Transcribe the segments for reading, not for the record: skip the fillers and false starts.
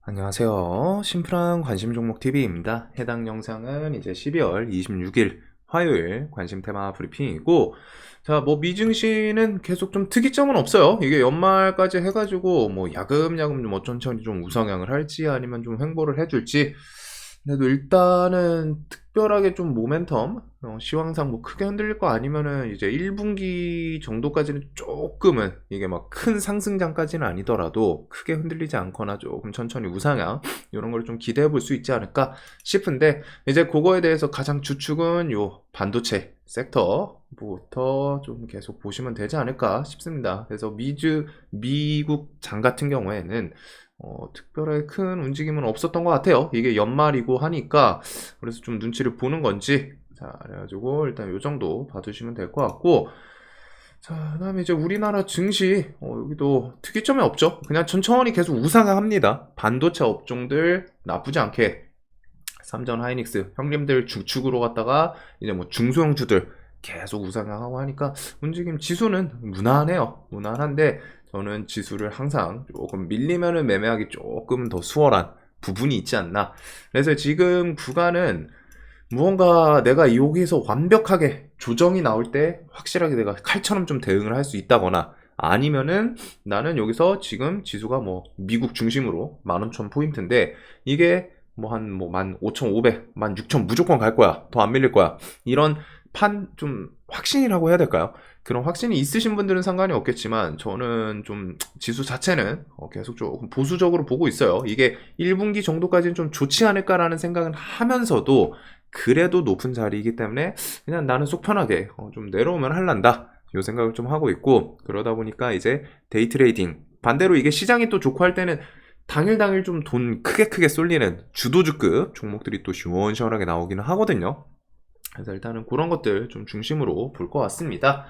안녕하세요. 심플한 관심 종목 TV입니다. 해당 영상은 이제 12월 26일 화요일 관심 테마 브리핑이고, 자, 뭐 미증시는 계속 좀 특이점은 없어요. 이게 연말까지 해가지고 뭐 야금야금 좀 천천히 좀 우상향을 할지 아니면 좀 횡보를 해줄지. 그래도 일단은 특별하게 좀 모멘텀, 시황상 뭐 크게 흔들릴 거 아니면은 이제 1분기 정도까지는 조금은 이게 막 큰 상승장까지는 아니더라도 크게 흔들리지 않거나 조금 천천히 우상향 이런 걸 좀 기대해 볼 수 있지 않을까 싶은데, 이제 그거에 대해서 가장 주축은 요 반도체 섹터부터 좀 계속 보시면 되지 않을까 싶습니다. 그래서 미국 장 같은 경우에는 특별하게 큰 움직임은 없었던 것 같아요. 이게 연말이고 하니까 그래서 좀 눈치를 보는 건지. 자, 그래가지고 일단 요 정도 봐주시면 될 것 같고, 자, 그다음에 이제 우리나라 증시 여기도 특이점이 없죠. 그냥 천천히 계속 우상향합니다. 반도체 업종들 나쁘지 않게 삼전 하이닉스 형님들 주축으로 갔다가 이제 뭐 중소형주들 계속 우상향하고 하니까 움직임 지수는 무난해요. 무난한데 저는 지수를 항상 조금 밀리면은 매매하기 조금 더 수월한 부분이 있지 않나. 그래서 지금 구간은 무언가 내가 여기서 완벽하게 조정이 나올 때 확실하게 내가 칼처럼 좀 대응을 할 수 있다거나, 아니면은 나는 여기서 지금 지수가 뭐 미국 중심으로 15,000포인트인데 이게 뭐 한 뭐 15,500, 16,000 무조건 갈 거야. 더 안 밀릴 거야. 이런 좀 확신이라고 해야 될까요? 그런 확신이 있으신 분들은 상관이 없겠지만 저는 좀 지수 자체는 계속 조금 보수적으로 보고 있어요. 이게 1분기 정도까지는 좀 좋지 않을까라는 생각은 하면서도 그래도 높은 자리이기 때문에 그냥 나는 속 편하게 좀 내려오면 할란다 요 생각을 좀 하고 있고, 그러다 보니까 이제 데이 트레이딩 반대로 이게 시장이 또 좋고 할 때는 당일 좀 돈 크게 쏠리는 주도주급 종목들이 또 시원시원하게 나오기는 하거든요. 그래서 일단은 그런 것들 좀 중심으로 볼 것 같습니다.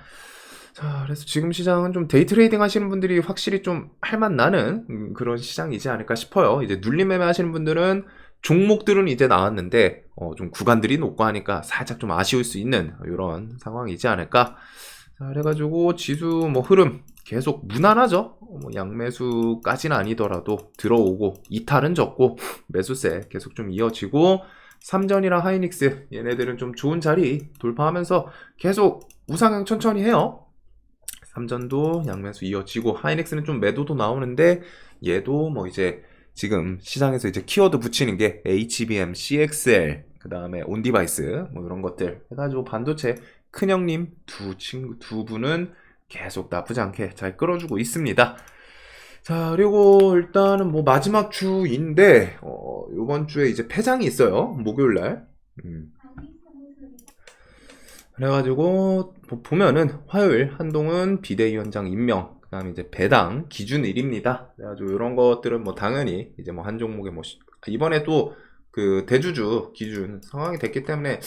자, 그래서 지금 시장은 좀 데이 트레이딩 하시는 분들이 확실히 좀 할만 나는 그런 시장이지 않을까 싶어요. 이제 눌림 매매 하시는 분들은 종목들은 이제 나왔는데 좀 구간들이 높고 하니까 살짝 좀 아쉬울 수 있는 이런 상황이지 않을까. 자, 그래가지고 지수 뭐 흐름 계속 무난하죠. 뭐 양매수까지는 아니더라도 들어오고 이탈은 적고 매수세 계속 좀 이어지고, 삼전이랑 하이닉스 얘네들은 좀 좋은 자리 돌파하면서 계속 우상향 천천히 해요. 삼전도 양매수 이어지고 하이닉스는 좀 매도도 나오는데 얘도 뭐 이제 지금 시장에서 이제 키워드 붙이는 게 HBM, CXL, 그 다음에 온디바이스 뭐 이런 것들 해가지고 반도체 큰형님 두 분은 계속 나쁘지 않게 잘 끌어주고 있습니다. 자, 그리고 일단은 뭐 마지막 주인데 이번 주에 이제 폐장이 있어요. 목요일 날. 그래가지고 보면은 화요일 한동훈 비대위원장 임명, 그다음에 이제 배당 기준일입니다. 그래가지고 이런 것들은 뭐 당연히 이제 뭐 한 종목에 뭐 이번에 또 그 대주주 기준 상황이 됐기 때문에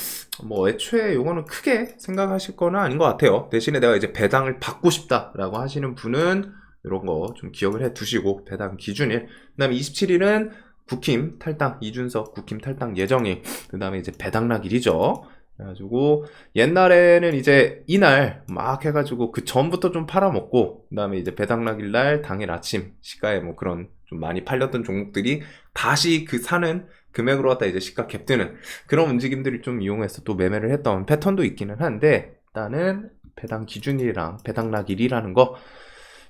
뭐 애초에 요거는 크게 생각하실 거는 아닌 것 같아요. 대신에 내가 이제 배당을 받고 싶다라고 하시는 분은 이런 거 좀 기억을 해 두시고 배당 기준일. 그다음에 27일은 국힘 탈당 이준석 국힘 탈당 예정일. 그다음에 이제 배당락일이죠. 그래가지고 옛날에는 이제 이날 막 해가지고 그 전부터 좀 팔아먹고, 그 다음에 이제 배당락일 날 당일 아침 시가에 뭐 그런 좀 많이 팔렸던 종목들이 다시 그 사는 금액으로 갖다 이제 시가 갭드는 그런 움직임들을 좀 이용해서 또 매매를 했던 패턴도 있기는 한데, 일단은 배당 기준일이랑 배당락일이라는 거.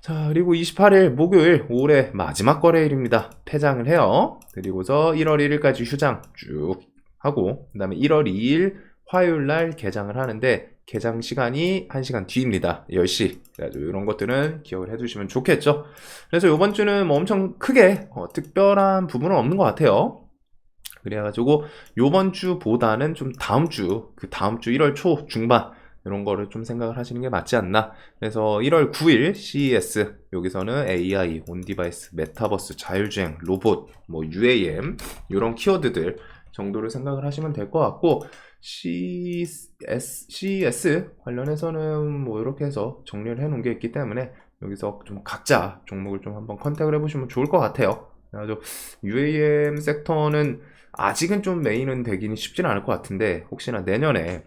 자, 그리고 28일 목요일 올해 마지막 거래일입니다. 폐장을 해요. 그리고서 1월 1일까지 휴장 쭉 하고, 그 다음에 1월 2일 화요일 날 개장을 하는데 개장 시간이 1시간 뒤입니다. 10시. 그래가지고 이런 것들은 기억을 해두시면 좋겠죠. 그래서 이번 주는 뭐 엄청 크게 특별한 부분은 없는 것 같아요. 그래가지고 이번 주보다는 좀 다음 주, 그 다음 주 1월 초 중반 이런 거를 좀 생각을 하시는 게 맞지 않나. 그래서 1월 9일 CES 여기서는 AI, 온디바이스, 메타버스, 자율주행, 로봇, 뭐 UAM 이런 키워드들 정도를 생각을 하시면 될 것 같고, CES 관련해서는 뭐 이렇게 해서 정리를 해 놓은 게 있기 때문에 여기서 좀 각자 종목을 좀 한번 컨택을 해보시면 좋을 것 같아요. 그래서 UAM 섹터는 아직은 좀 메인은 되기는 쉽지는 않을 것 같은데, 혹시나 내년에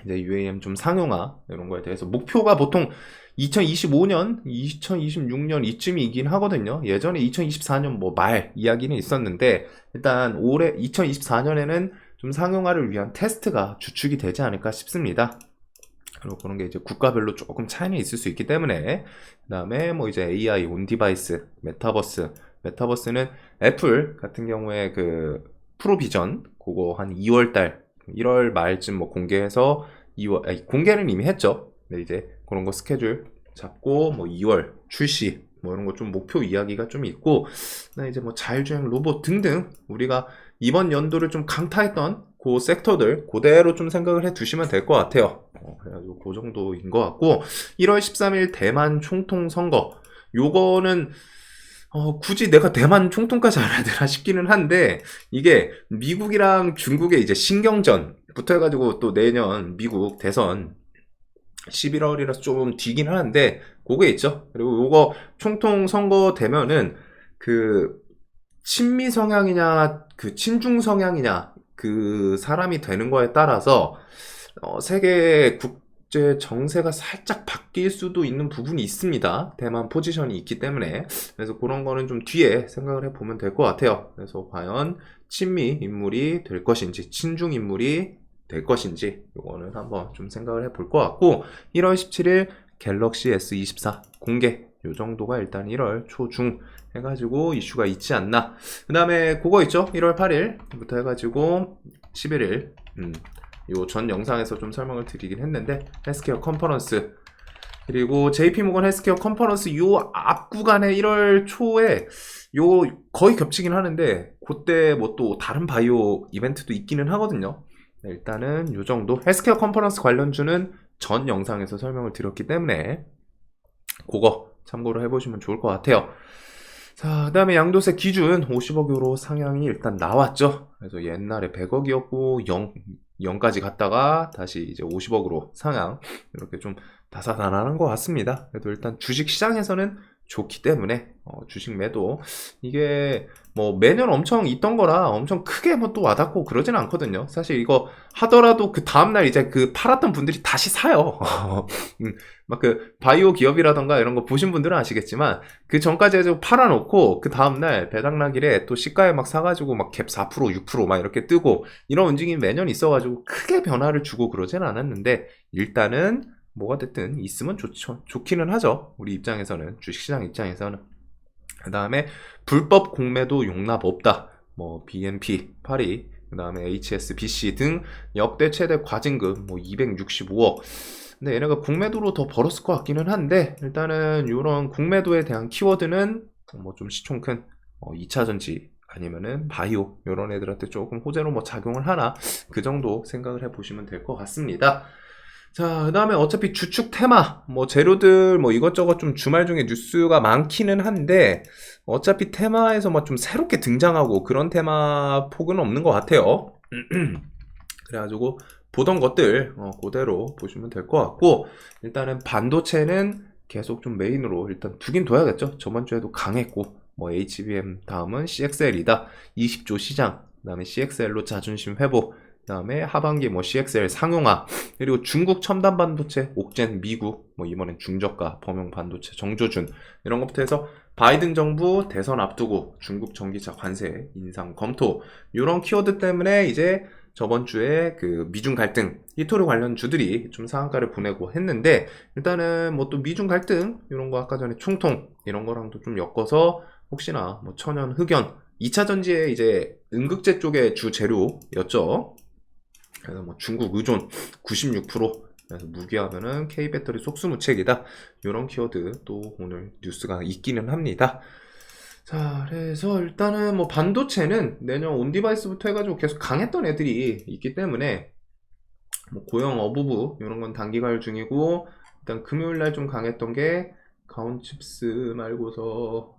이제 UAM 좀 상용화 이런 거에 대해서 목표가 보통 2025년, 2026년 이쯤이긴 하거든요. 예전에 2024년 뭐 말 이야기는 있었는데 일단 올해 2024년에는 좀 상용화를 위한 테스트가 주축이 되지 않을까 싶습니다. 그리고 그런 게 이제 국가별로 조금 차이는 있을 수 있기 때문에 그 다음에 뭐 이제 AI 온 디바이스, 메타버스는 애플 같은 경우에 그 프로비전 그거 한 2월 달 1월 말쯤 뭐 공개해서 2월 공개는 이미 했죠. 근데 이제 그런 거 스케줄 잡고 뭐 2월 출시 뭐 이런 거 좀 목표 이야기가 좀 있고 이제 뭐 자율주행 로봇 등등 우리가 이번 연도를 좀 강타했던 그 섹터들 그대로 좀 생각을 해 두시면 될 것 같아요. 그래가지고 그 정도인 것 같고 1월 13일 대만 총통 선거 요거는 굳이 내가 대만 총통까지 알아야 되나 싶기는 한데 이게 미국이랑 중국의 이제 신경전부터 해가지고 또 내년 미국 대선 11월이라서 좀 뒤긴 하는데 그게 있죠. 그리고 요거 총통 선거 되면은 그 친미 성향이냐 그 친중 성향이냐 그 사람이 되는 거에 따라서 세계 국제 정세가 살짝 바뀔 수도 있는 부분이 있습니다. 대만 포지션이 있기 때문에 그래서 그런 거는 좀 뒤에 생각을 해보면 될 것 같아요. 그래서 과연 친미 인물이 될 것인지 친중 인물이 될 것인지 이거는 한번 좀 생각을 해볼 것 같고 1월 17일 갤럭시 S24 공개 요 정도가 일단 1월 초중 해가지고 이슈가 있지 않나. 그 다음에 그거 있죠. 1월 8일부터 해가지고 11일 요 전 영상에서 좀 설명을 드리긴 했는데 헬스케어 컨퍼런스 그리고 JP모건 헬스케어 컨퍼런스 요 앞 구간에 1월 초에 요 거의 겹치긴 하는데 그때 뭐 또 다른 바이오 이벤트도 있기는 하거든요. 일단은 요 정도 헬스케어 컨퍼런스 관련주는 전 영상에서 설명을 드렸기 때문에 그거 참고로 해보시면 좋을 것 같아요. 자, 그 다음에 양도세 기준 50억 유로 상향이 일단 나왔죠. 그래서 옛날에 100억이었고 0까지 갔다가 다시 이제 50억으로 상향 이렇게 좀 다사다난한 것 같습니다. 그래도 일단 주식 시장에서는 좋기 때문에 주식 매도 이게 뭐 매년 엄청 있던 거라 엄청 크게 뭐 또 와닿고 그러진 않거든요. 사실 이거 하더라도 그 다음날 이제 그 팔았던 분들이 다시 사요. 막 그 바이오 기업이라던가 이런 거 보신 분들은 아시겠지만 그 전까지 해서 팔아놓고 그 다음날 배당락일에 또 시가에 막 사가지고 막 갭 4% 6%막 이렇게 뜨고 이런 움직임이 매년 있어가지고 크게 변화를 주고 그러진 않았는데 일단은 뭐가 됐든 있으면 좋기는 하죠. 우리 입장에서는 주식시장 입장에서는. 그 다음에 불법 공매도 용납 없다. 뭐 BNP, 파리, 그 다음에 HSBC 등 역대 최대 과징금 뭐 265억. 근데 얘네가 공매도로 더 벌었을 것 같기는 한데 일단은 이런 공매도에 대한 키워드는 뭐 좀 시총 큰 2차전지 아니면은 바이오 이런 애들한테 조금 호재로 뭐 작용을 하나 그 정도 생각을 해보시면 될 것 같습니다. 자, 그 다음에 어차피 주축 테마, 뭐 재료들 뭐 이것저것 좀 주말 중에 뉴스가 많기는 한데 어차피 테마에서 뭐 좀 새롭게 등장하고 그런 테마 폭은 없는 것 같아요. 그래가지고 보던 것들 그대로 보시면 될 것 같고 일단은 반도체는 계속 좀 메인으로 일단 두긴 둬야겠죠. 저번 주에도 강했고 뭐 HBM 다음은 CXL이다. 20조 시장, 그 다음에 CXL로 자존심 회복, 그 다음에 하반기 뭐 CXL 상용화, 그리고 중국 첨단 반도체, 옥젠 미국, 뭐 이번엔 중저가 범용 반도체 정조준 이런 것부터 해서 바이든 정부 대선 앞두고 중국 전기차 관세 인상 검토 이런 키워드 때문에 이제 저번 주에 그 미중 갈등 히토류 관련 주들이 좀 상한가를 보내고 했는데 일단은 뭐 또 미중 갈등 이런 거 아까 전에 총통 이런 거랑도 좀 엮어서 혹시나 뭐 천연 흑연 2차 전지의 이제 음극재 쪽의 주 재료였죠. 그래서 뭐 중국 의존 96%, 그래서 무기하면은 K배터리 속수무책이다. 이런 키워드 또 오늘 뉴스가 있기는 합니다. 자, 그래서 일단은 뭐 반도체는 내년 온디바이스부터 해가지고 계속 강했던 애들이 있기 때문에 뭐 고영 어부부 이런 건 단기 가열 중이고 일단 금요일날 좀 강했던 게 가온칩스 말고서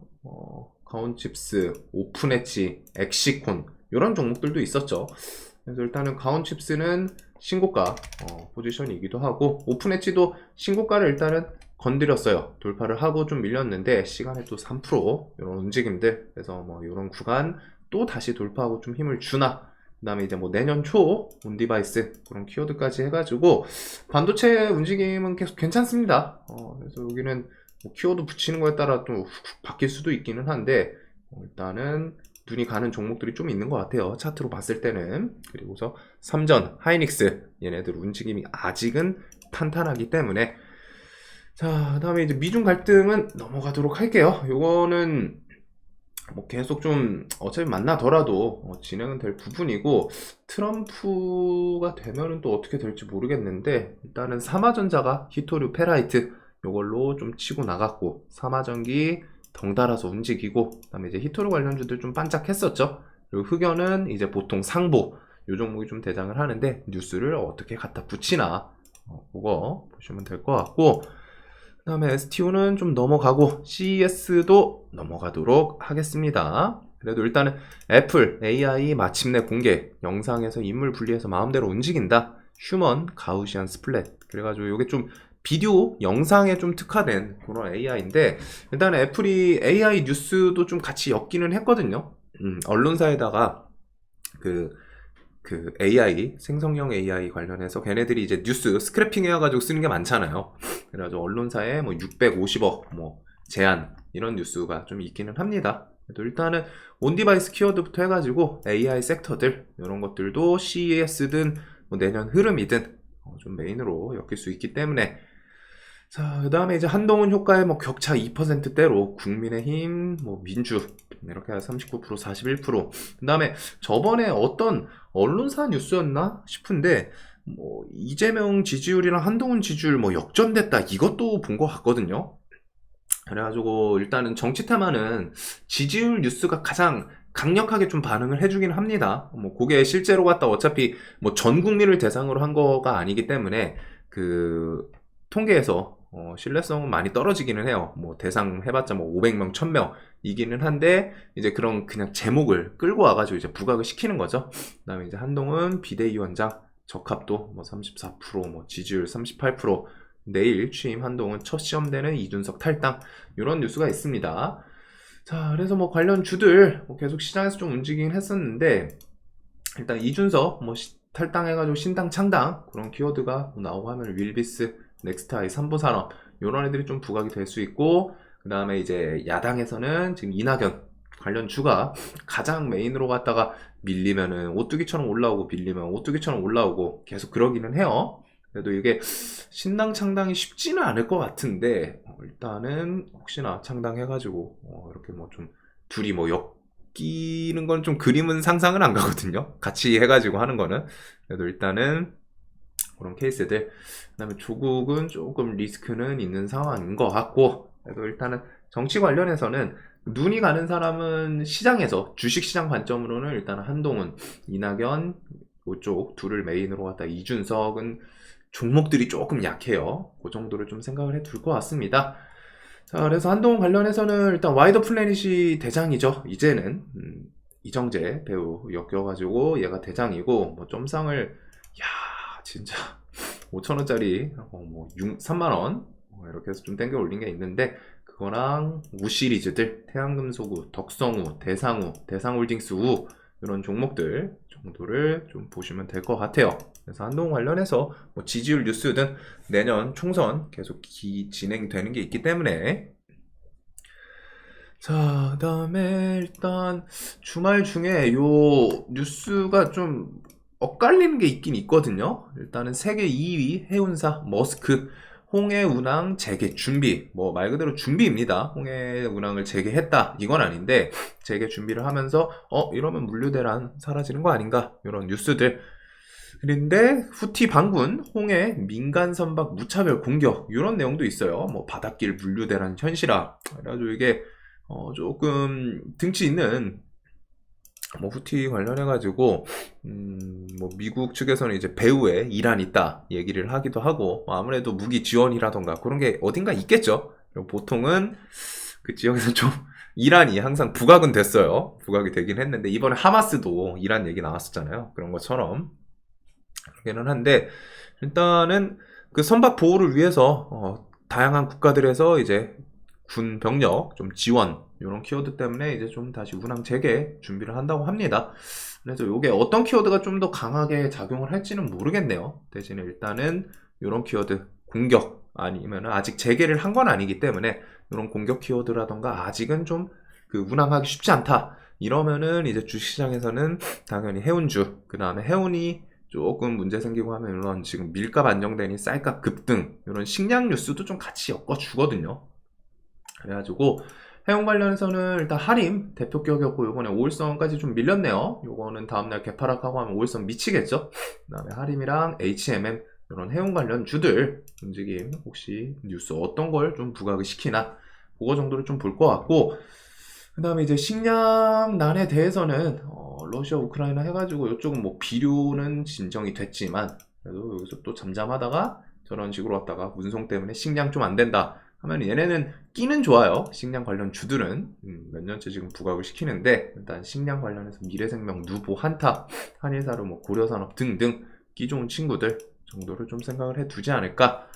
가온칩스, 오픈엣지, 엑시콘 이런 종목들도 있었죠. 그래서 일단은 가온칩스는 신고가 포지션이기도 하고 오픈엣지도 신고가를 일단은 건드렸어요. 돌파를 하고 좀 밀렸는데 시간에 또 3% 이런 움직임들 그래서 뭐 이런 구간 또 다시 돌파하고 좀 힘을 주나 그 다음에 이제 뭐 내년 초 온디바이스 그런 키워드까지 해가지고 반도체 움직임은 계속 괜찮습니다. 그래서 여기는 뭐 키워드 붙이는 거에 따라 좀 훅훅 바뀔 수도 있기는 한데 일단은 눈이 가는 종목들이 좀 있는 것 같아요. 차트로 봤을 때는. 그리고서 삼전, 하이닉스 얘네들 움직임이 아직은 탄탄하기 때문에 자, 그 다음에 이제 미중 갈등은 넘어가도록 할게요. 요거는 뭐 계속 좀 어차피 만나더라도 진행은 될 부분이고 트럼프가 되면은 또 어떻게 될지 모르겠는데 일단은 삼화전자가 히토류 페라이트 요걸로 좀 치고 나갔고 삼화전기 덩달아서 움직이고 그다음에 이제 히토류 관련주들 좀 반짝했었죠. 그리고 흑연은 이제 보통 상보 요 종목이 좀 대장을 하는데 뉴스를 어떻게 갖다 붙이나 그거 보시면 될 것 같고 그 다음에 STO는 좀 넘어가고 CES도 넘어가도록 하겠습니다. 그래도 일단은 애플 AI 마침내 공개 영상에서 인물 분리해서 마음대로 움직인다. 휴먼 가우시안 스플랫 그래가지고 이게 좀 비디오 영상에 좀 특화된 그런 AI인데 일단 애플이 AI 뉴스도 좀 같이 엮기는 했거든요. 언론사에다가 그 AI 생성형 AI 관련해서 걔네들이 이제 뉴스 스크래핑 해가지고 쓰는 게 많잖아요. 그래가지고 언론사에 뭐 650억 뭐 제한 이런 뉴스가 좀 있기는 합니다. 그래도 일단은 온디바이스 키워드부터 해가지고 AI 섹터들 이런 것들도 CES든 뭐 내년 흐름이든 좀 메인으로 엮일 수 있기 때문에 자, 그 다음에 이제 한동훈 효과의 뭐 격차 2%대로 국민의힘, 뭐 민주 이렇게 39%, 41%. 그 다음에 저번에 어떤 언론사 뉴스였나 싶은데 뭐 이재명 지지율이랑 한동훈 지지율 뭐 역전됐다 이것도 본 것 같거든요. 그래가지고 일단은 정치 테마는 지지율 뉴스가 가장 강력하게 좀 반응을 해주긴 합니다. 뭐 그게 실제로 갖다 어차피 뭐 전 국민을 대상으로 한 거가 아니기 때문에 그 통계에서 신뢰성은 많이 떨어지기는 해요. 뭐 대상 해봤자 뭐 500명, 1000명 이기는 한데 이제 그런 그냥 제목을 끌고 와가지고 이제 부각을 시키는 거죠. 그다음에 이제 한동훈 비대위원장 적합도 뭐 34%, 뭐 지지율 38%, 내일 취임 한동훈 첫 시험되는 이준석 탈당 이런 뉴스가 있습니다. 자, 그래서 뭐 관련 주들 뭐 계속 시장에서 좀 움직이긴 했었는데 일단 이준석 뭐 탈당해가지고 신당 창당 그런 키워드가 나오고 하면 윌비스 넥스트아이, 삼보산업 이런 애들이 좀 부각이 될 수 있고 그 다음에 이제 야당에서는 지금 이낙연 관련 주가 가장 메인으로 갔다가 밀리면은 오뚜기처럼 올라오고 밀리면 오뚜기처럼 올라오고 계속 그러기는 해요. 그래도 이게 신당 창당이 쉽지는 않을 것 같은데 일단은 혹시나 창당해가지고 이렇게 뭐 좀 둘이 뭐 엮이는 건 좀 그림은 상상은 안 가거든요. 같이 해가지고 하는 거는 그래도 일단은 그런 케이스들. 그 다음에 조국은 조금 리스크는 있는 상황인 것 같고 그래도 일단은 정치 관련해서는 눈이 가는 사람은 시장에서 주식시장 관점으로는 일단 한동훈, 이낙연 이쪽 둘을 메인으로 갖다 이준석은 종목들이 조금 약해요. 그 정도를 좀 생각을 해둘 것 같습니다. 자, 그래서 한동훈 관련해서는 일단 와이더 플래닛이 대장이죠. 이제는 이정재 배우 엮여가지고 얘가 대장이고 뭐 점상을 진짜 5,000원짜리 뭐 3만원 이렇게 해서 좀 땡겨 올린 게 있는데 그거랑 우 시리즈들 태양금속우, 덕성우, 대상우, 대상홀딩스 우 이런 종목들 정도를 좀 보시면 될 것 같아요. 그래서 한동훈 관련해서 뭐 지지율 뉴스든 내년 총선 계속 진행되는 게 있기 때문에 자, 그 다음에 일단 주말 중에 요 뉴스가 좀 엇갈리는 게 있긴 있거든요. 일단은 세계 2위 해운사 머스크 홍해 운항 재개 준비 뭐 말 그대로 준비입니다. 홍해 운항을 재개했다 이건 아닌데 재개 준비를 하면서 이러면 물류 대란 사라지는 거 아닌가 이런 뉴스들. 그런데 후티 반군 홍해 민간 선박 무차별 공격 이런 내용도 있어요. 뭐 바닷길 물류 대란 현실화. 그래가지고 이게 조금 등치 있는 뭐 후티 관련해가지고 뭐 미국 측에서는 이제 배후에 이란이 있다 얘기를 하기도 하고 아무래도 무기 지원이라던가 그런 게 어딘가 있겠죠. 그리고 보통은 그 지역에서 좀 이란이 항상 부각은 됐어요. 부각이 되긴 했는데 이번에 하마스도 이란 얘기 나왔었잖아요. 그런 것처럼 그렇기는 한데 일단은 그 선박 보호를 위해서 다양한 국가들에서 이제 군 병력 좀 지원 이런 키워드 때문에 이제 좀 다시 운항 재개 준비를 한다고 합니다. 그래서 이게 어떤 키워드가 좀 더 강하게 작용을 할지는 모르겠네요. 대신에 일단은 이런 키워드 공격 아니면 아직 재개를 한 건 아니기 때문에 이런 공격 키워드라던가 아직은 좀 그 운항하기 쉽지 않다. 이러면은 이제 주식시장에서는 당연히 해운주, 그 다음에 해운이 조금 문제 생기고 하면 이런 지금 밀값 안정되니 쌀값 급등 이런 식량 뉴스도 좀 같이 엮어주거든요. 그래가지고 해운 관련해서는 일단 하림 대표 격이었고 요번에 5일선까지 좀 밀렸네요. 요거는 다음날 개파락하고 하면 5일선 미치겠죠. 그 다음에 하림이랑 HMM 이런 해운 관련 주들 움직임 혹시 뉴스 어떤 걸 좀 부각을 시키나 그거 정도를 좀 볼 것 같고, 그 다음에 이제 식량난에 대해서는 러시아 우크라이나 해가지고 이쪽은 뭐 비료는 진정이 됐지만 그래도 여기서 또 잠잠하다가 저런 식으로 왔다가 운송 때문에 식량 좀 안 된다 하면 얘네는 끼는 좋아요. 식량 관련 주들은 몇 년째 지금 부각을 시키는데 일단 식량 관련해서 미래생명, 누보, 한타, 한일사료, 뭐 고려산업 등등 끼 좋은 친구들 정도를 좀 생각을 해두지 않을까.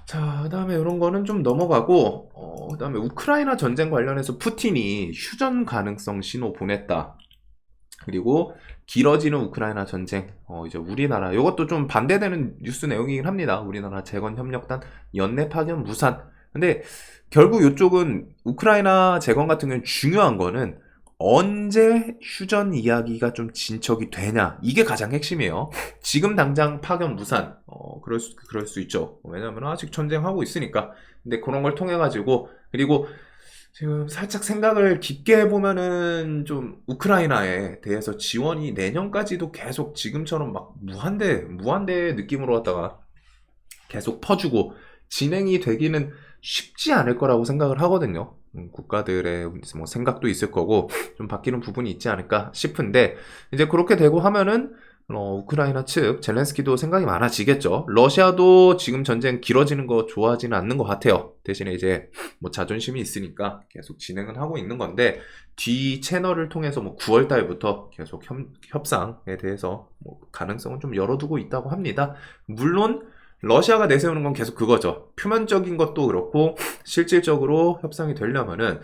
자, 그 다음에 이런 거는 좀 넘어가고, 그 다음에 우크라이나 전쟁 관련해서 푸틴이 휴전 가능성 신호 보냈다. 그리고 길어지는 우크라이나 전쟁, 이제 우리나라, 이것도 좀 반대되는 뉴스 내용이긴 합니다. 우리나라 재건협력단 연내 파견 무산. 근데 결국 이쪽은 우크라이나 재건 같은 경우는 중요한 거는 언제 휴전 이야기가 좀 진척이 되냐, 이게 가장 핵심이에요. 지금 당장 파견 무산, 그럴 수 있죠. 왜냐면 아직 전쟁하고 있으니까. 근데 그런 걸 통해 가지고, 그리고 지금 살짝 생각을 깊게 해보면은 좀 우크라이나에 대해서 지원이 내년까지도 계속 지금처럼 막 무한대 느낌으로 왔다가 계속 퍼주고 진행이 되기는 쉽지 않을 거라고 생각을 하거든요. 국가들의 뭐 생각도 있을 거고 좀 바뀌는 부분이 있지 않을까 싶은데, 이제 그렇게 되고 하면은 우크라이나 측 젤렌스키도 생각이 많아지겠죠. 러시아도 지금 전쟁 길어지는 거 좋아하지는 않는 것 같아요. 대신에 이제 뭐 자존심이 있으니까 계속 진행은 하고 있는 건데, 뒤 채널을 통해서 뭐 9월 달부터 계속 협상에 대해서 뭐 가능성은 좀 열어두고 있다고 합니다. 물론 러시아가 내세우는 건 계속 그거죠. 표면적인 것도 그렇고 실질적으로 협상이 되려면은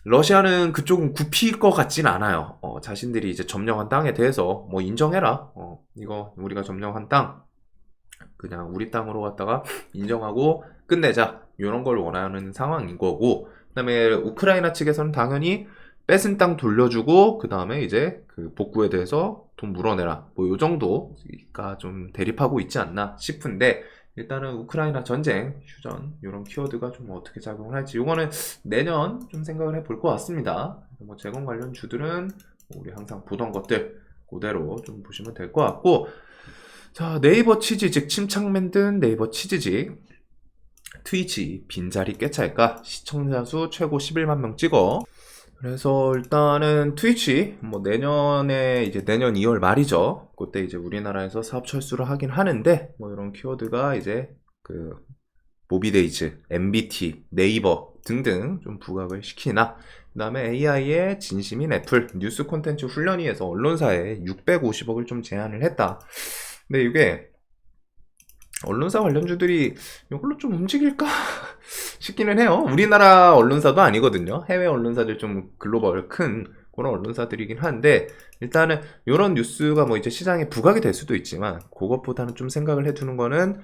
러시아는 그쪽은 굽힐 것 같진 않아요. 자신들이 이제 점령한 땅에 대해서 뭐 인정해라. 이거 우리가 점령한 땅 그냥 우리 땅으로 갔다가 인정하고 끝내자. 이런 걸 원하는 상황인 거고, 그다음에 우크라이나 측에서는 당연히 뺏은 땅 돌려주고 그 다음에 이제 그 복구에 대해서 돈 물어내라. 뭐 요 정도가 좀 대립하고 있지 않나 싶은데, 일단은 우크라이나 전쟁, 휴전 이런 키워드가 좀 어떻게 작용을 할지 이거는 내년 좀 생각을 해볼 것 같습니다. 뭐 재건 관련 주들은 우리 항상 보던 것들 그대로 좀 보시면 될 것 같고, 자, 네이버 치즈직 침착 만든 네이버 치즈직 트위치 빈자리 꿰찰까? 시청자 수 최고 11만 명 찍어. 그래서 일단은 트위치 뭐 내년에 이제 내년 2월 말이죠. 그때 이제 우리나라에서 사업 철수를 하긴 하는데 뭐 이런 키워드가 이제 그 모비데이즈, MBT, 네이버 등등 좀 부각을 시키나, 그 다음에 AI의 진심인 애플 뉴스 콘텐츠 훈련위에서 언론사에 650억을 좀 제안을 했다. 근데 이게 언론사 관련주들이 이걸로 좀 움직일까 싶기는 해요. 우리나라 언론사도 아니거든요. 해외 언론사들 좀 글로벌 큰 그런 언론사들이긴 한데, 일단은 이런 뉴스가 뭐 이제 시장에 부각이 될 수도 있지만 그것보다는 좀 생각을 해두는 거는,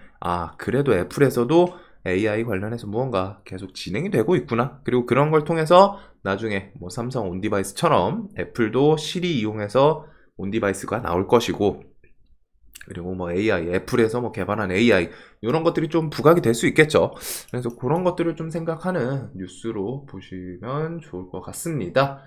그래도 애플에서도 AI 관련해서 무언가 계속 진행이 되고 있구나. 그리고 그런 걸 통해서 나중에 뭐 삼성 온디바이스처럼 애플도 시리 이용해서 온디바이스가 나올 것이고, 그리고 뭐 AI, 애플에서 뭐 개발한 AI 이런 것들이 좀 부각이 될 수 있겠죠. 그래서 그런 것들을 좀 생각하는 뉴스로 보시면 좋을 것 같습니다.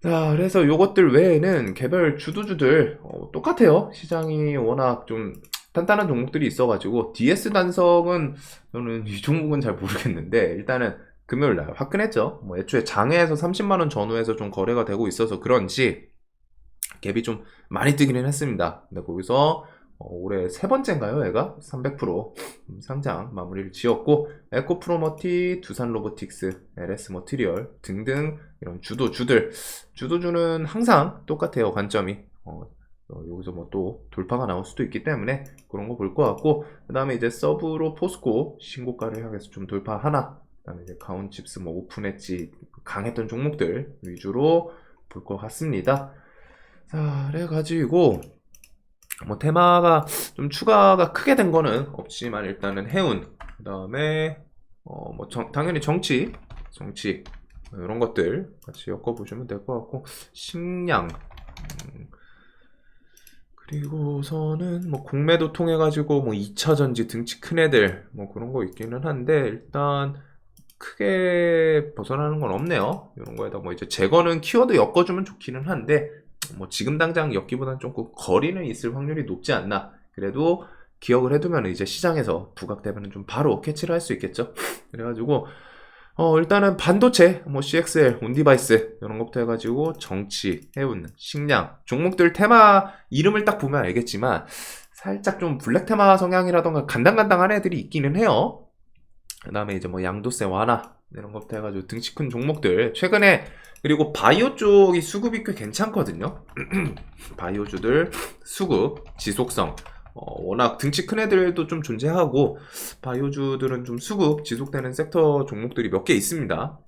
자, 그래서 요것들 외에는 개별 주도주들 똑같아요. 시장이 워낙 좀 단단한 종목들이 있어가지고 DS 단성은 저는 이 종목은 잘 모르겠는데, 일단은 금요일날 화끈했죠. 뭐 애초에 장외에서 30만원 전후에서 좀 거래가 되고 있어서 그런지 갭이 좀 많이 뜨기는 했습니다. 근데 거기서 올해 세 번째인가요? 얘가 300% 상장 마무리를 지었고, 에코프로머티, 두산로보틱스, LS머티리얼 등등 이런 주도주는 항상 똑같아요. 관점이 여기서 뭐 또 돌파가 나올 수도 있기 때문에 그런 거 볼 것 같고, 그 다음에 이제 서브로 포스코 신고가를 향해서 좀 돌파하나, 그 다음에 이제 가온칩스 뭐 오픈했지 강했던 종목들 위주로 볼 것 같습니다. 자, 그래가지고 뭐 테마가 좀 추가가 크게 된 거는 없지만 일단은 해운, 그 다음에 뭐 당연히 정치 이런 것들 같이 엮어보시면 될 것 같고, 식량, 그리고서는 뭐 공매도 통해 가지고 뭐 2차전지 등치 큰 애들 뭐 그런 거 있기는 한데, 일단 크게 벗어나는 건 없네요. 이런 거에다 뭐 이제 제거는 키워드 엮어주면 좋기는 한데, 뭐 지금 당장 엮기보다는 조금 거리는 있을 확률이 높지 않나. 그래도 기억을 해두면 이제 시장에서 부각되면 좀 바로 캐치를 할 수 있겠죠. 그래가지고 일단은 반도체, 뭐 CXL, 온디바이스 이런 것부터 해가지고 정치, 해운, 식량 종목들 테마 이름을 딱 보면 알겠지만 살짝 좀 블랙 테마 성향이라던가 간당간당한 애들이 있기는 해요. 그 다음에 이제 뭐 양도세 완화 이런 것부터 해가지고 등치 큰 종목들 최근에, 그리고 바이오 쪽이 수급이 꽤 괜찮거든요. 바이오주들 수급, 지속성, 워낙 등치 큰 애들도 좀 존재하고 바이오주들은 좀 수급 지속되는 섹터 종목들이 몇 개 있습니다.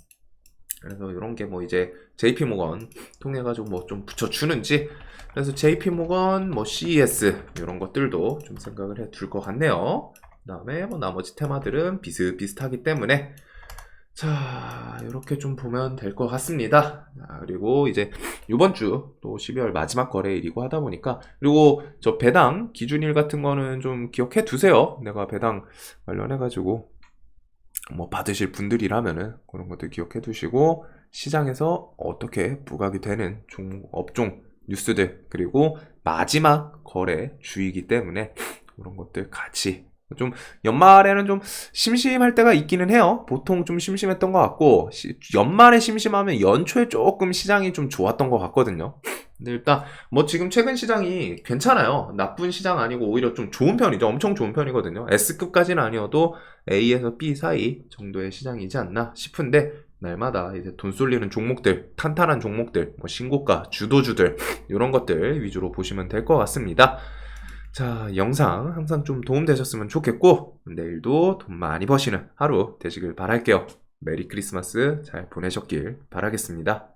그래서 이런 게 뭐 이제 JP모건 통해 가지고 뭐 좀 붙여주는지, 그래서 JP모건, 뭐 CES 이런 것들도 좀 생각을 해 둘 것 같네요. 그 다음에 뭐 나머지 테마들은 비슷비슷하기 때문에 자, 이렇게 좀 보면 될 것 같습니다. 자, 그리고 이제 이번 주 또 12월 마지막 거래일이고 하다 보니까, 그리고 저 배당 기준일 같은 거는 좀 기억해 두세요. 내가 배당 관련해 가지고 뭐 받으실 분들이라면은 그런 것들 기억해 두시고, 시장에서 어떻게 부각이 되는 업종 뉴스들, 그리고 마지막 거래 주이기 때문에 그런 것들 같이 좀 연말에는 좀 심심할 때가 있기는 해요. 보통 좀 심심했던 것 같고, 연말에 심심하면 연초에 조금 시장이 좀 좋았던 것 같거든요. 근데 일단 뭐 지금 최근 시장이 괜찮아요. 나쁜 시장 아니고 오히려 좀 좋은 편이죠. 엄청 좋은 편이거든요. S급까지는 아니어도 A에서 B 사이 정도의 시장이지 않나 싶은데, 날마다 이제 돈 쏠리는 종목들, 탄탄한 종목들, 뭐 신고가 주도주들 이런 것들 위주로 보시면 될 것 같습니다. 자, 영상 항상 좀 도움되셨으면 좋겠고, 내일도 돈 많이 버시는 하루 되시길 바랄게요. 메리 크리스마스 잘 보내셨길 바라겠습니다.